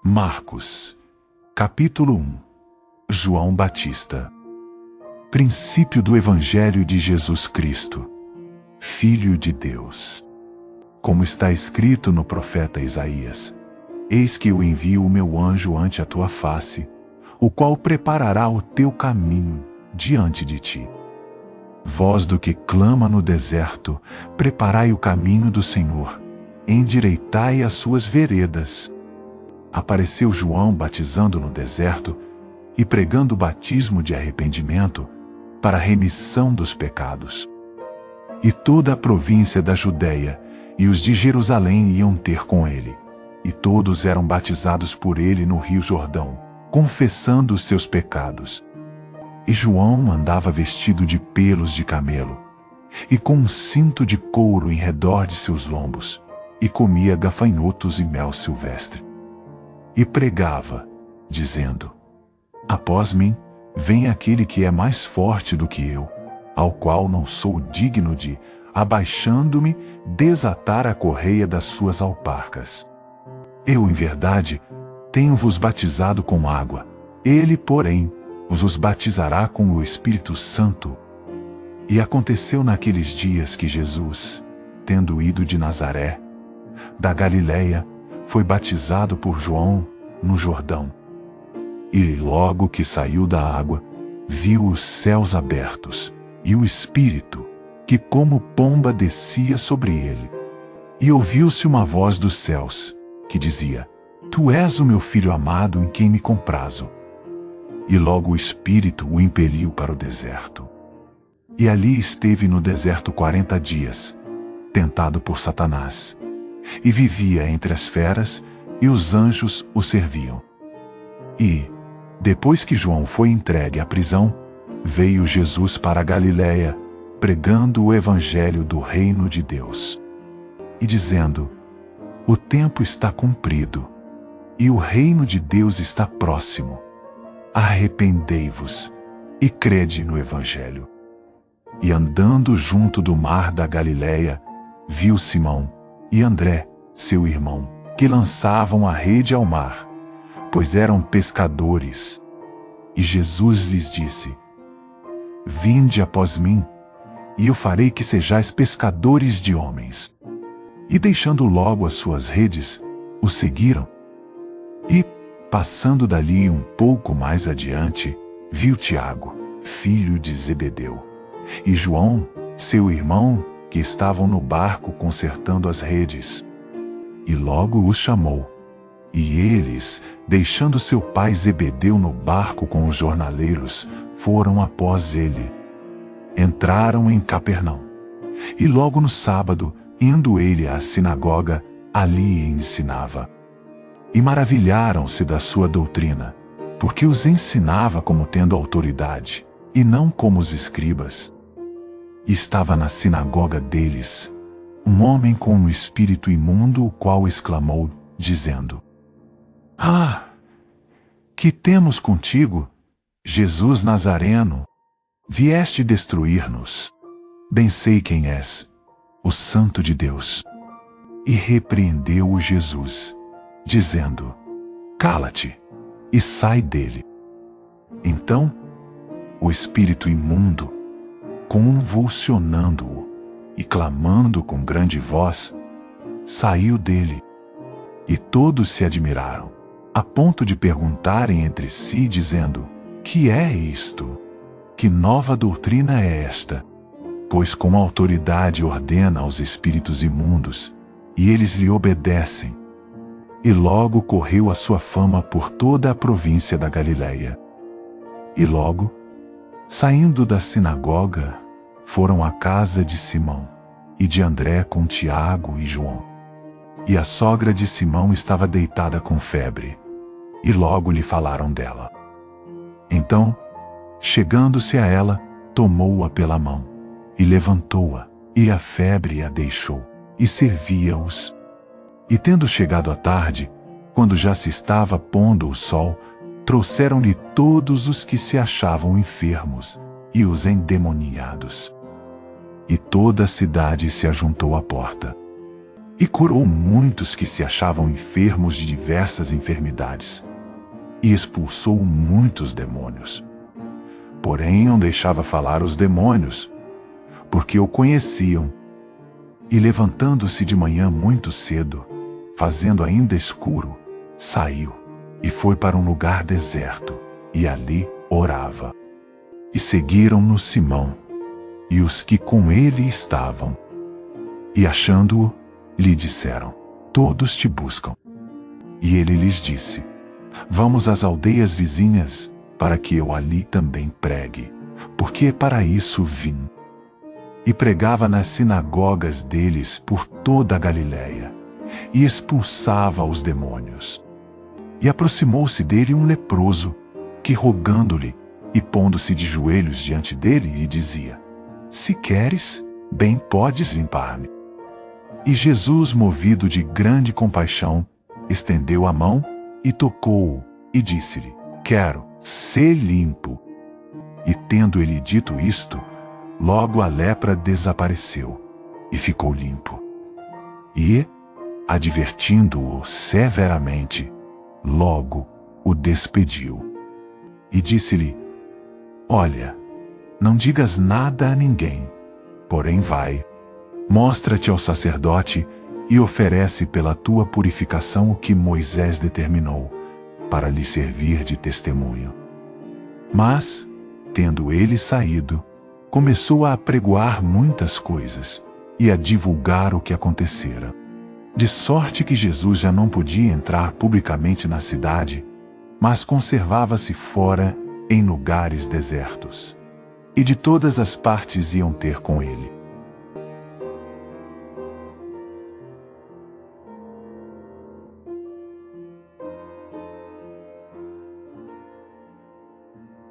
Marcos, capítulo 1. João Batista. Princípio do Evangelho de Jesus Cristo, Filho de Deus. Como está escrito no profeta Isaías: Eis que eu envio o meu anjo ante a tua face, o qual preparará o teu caminho diante de ti. Voz do que clama no deserto, preparai o caminho do Senhor, endireitai as suas veredas. Apareceu João batizando no deserto e pregando o batismo de arrependimento para a remissão dos pecados. E toda a província da Judéia e os de Jerusalém iam ter com ele, e todos eram batizados por ele no rio Jordão, confessando os seus pecados. E João andava vestido de pelos de camelo, e com um cinto de couro em redor de seus lombos, e comia gafanhotos e mel silvestre. E pregava, dizendo: Após mim, vem aquele que é mais forte do que eu, ao qual não sou digno de, abaixando-me, desatar a correia das suas alparcas. Eu, em verdade, tenho-vos batizado com água, ele, porém, vos batizará com o Espírito Santo. E aconteceu naqueles dias que Jesus, tendo ido de Nazaré, da Galiléia, foi batizado por João no Jordão. E logo que saiu da água, viu os céus abertos, e o Espírito, que como pomba descia sobre ele. E ouviu-se uma voz dos céus, que dizia: Tu és o meu Filho amado, em quem me comprazo. E logo o Espírito o impeliu para o deserto. E ali esteve no deserto 40 dias, tentado por Satanás. E vivia entre as feras, e os anjos o serviam. E, depois que João foi entregue à prisão, veio Jesus para a Galiléia, pregando o evangelho do reino de Deus, e dizendo: O tempo está cumprido, e o reino de Deus está próximo. Arrependei-vos, e crede no evangelho. E andando junto do mar da Galiléia, viu Simão e André, seu irmão, que lançavam a rede ao mar, pois eram pescadores. E Jesus lhes disse: Vinde após mim, e eu farei que sejais pescadores de homens. E deixando logo as suas redes, o seguiram. E, passando dali um pouco mais adiante, viu Tiago, filho de Zebedeu, e João, seu irmão, que estavam no barco consertando as redes. E logo os chamou. E eles, deixando seu pai Zebedeu no barco com os jornaleiros, foram após ele. Entraram em Capernaum. E logo no sábado, indo ele à sinagoga, ali ensinava. E maravilharam-se da sua doutrina, porque os ensinava como tendo autoridade, e não como os escribas. E estava na sinagoga deles um homem com um espírito imundo, o qual exclamou, dizendo: Ah, que temos contigo, Jesus Nazareno? Vieste destruir-nos. Bem sei quem és, o Santo de Deus. E repreendeu-o Jesus, dizendo: Cala-te, e sai dele. Então, o espírito imundo, convulsionando-o e clamando com grande voz, saiu dele. E todos se admiraram, a ponto de perguntarem entre si, dizendo: Que é isto? Que nova doutrina é esta? Pois com autoridade ordena aos espíritos imundos, e eles lhe obedecem. E logo correu a sua fama por toda a província da Galiléia. E logo, saindo da sinagoga, foram à casa de Simão e de André com Tiago e João. E a sogra de Simão estava deitada com febre, e logo lhe falaram dela. Então, chegando-se a ela, tomou-a pela mão, e levantou-a, e a febre a deixou, e servia-os. E tendo chegado a tarde, quando já se estava pondo o sol, trouxeram-lhe todos os que se achavam enfermos, e os endemoniados. E toda a cidade se ajuntou à porta. e curou muitos que se achavam enfermos de diversas enfermidades, e expulsou muitos demônios. Porém, não deixava falar os demônios, porque o conheciam. E levantando-se de manhã muito cedo, fazendo ainda escuro, saiu e foi para um lugar deserto, e ali orava. E seguiram-no Simão e os que com ele estavam. E achando-o, lhe disseram: todos te buscam. E ele lhes disse: vamos às aldeias vizinhas, para que eu ali também pregue, porque para isso vim. E pregava nas sinagogas deles por toda a Galiléia, e expulsava os demônios. E aproximou-se dele um leproso, que rogando-lhe, e pondo-se de joelhos diante dele, lhe dizia: se queres, bem podes limpar-me. E Jesus, movido de grande compaixão, estendeu a mão e tocou-o, e disse-lhe: quero, sê limpo. E tendo ele dito isto, logo a lepra desapareceu, e ficou limpo. E, advertindo-o severamente, logo o despediu. E disse-lhe: olha, não digas nada a ninguém, porém vai, mostra-te ao sacerdote e oferece pela tua purificação o que Moisés determinou, para lhe servir de testemunho. Mas, tendo ele saído, começou a apregoar muitas coisas e a divulgar o que acontecera. De sorte que Jesus já não podia entrar publicamente na cidade, mas conservava-se fora em lugares desertos. E de todas as partes iam ter com ele.